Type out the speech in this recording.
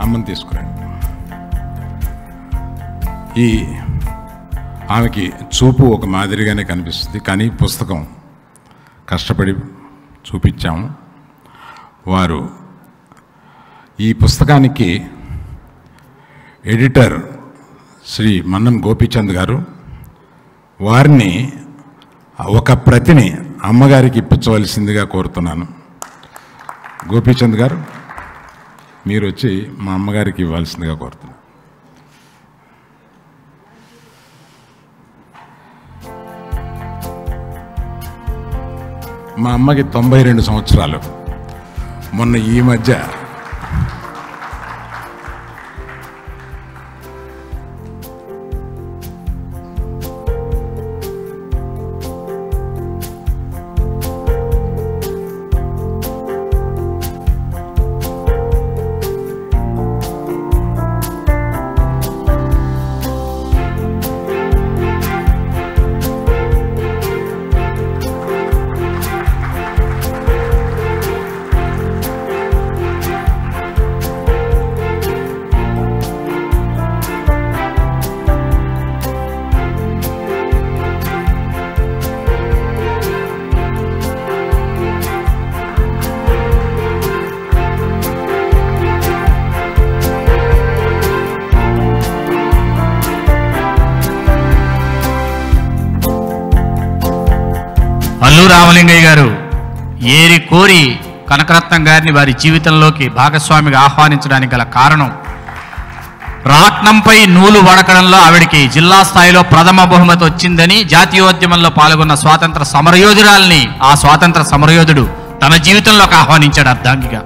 అమ్మని తీసుకురండి. ఈ ఆమెకి చూపు ఒక మాదిరిగానే కనిపిస్తుంది, కానీ పుస్తకం కష్టపడి చూపించాము. వారు ఈ పుస్తకానికి ఎడిటర్ శ్రీ మన్నం గోపీచంద్ గారు, వారిని ఒక ప్రతిని అమ్మగారికి ఇప్పించవలసిందిగా కోరుతున్నాను. గోపీచంద్ గారు, మీరు వచ్చి మా అమ్మగారికి ఇవ్వాల్సిందిగా కోరుతున్నాను. మా అమ్మకి 92 సంవత్సరాలు. మొన్న ఈ మధ్య అల్లు రామలింగయ్య గారు ఏరి కోరి కనకరత్నం గారిని వారి జీవితంలోకి భాగస్వామిగా ఆహ్వానించడానికి గల కారణం, రాట్నంపై నూలు వడకడంలో ఆవిడికి జిల్లా స్థాయిలో ప్రథమ బహుమతి వచ్చిందని, జాతీయోద్యమంలో పాల్గొన్న స్వాతంత్ర సమరయోధురాల్ని ఆ స్వాతంత్ర సమరయోధుడు తన జీవితంలోకి ఆహ్వానించాడు అర్ధాంగిగా.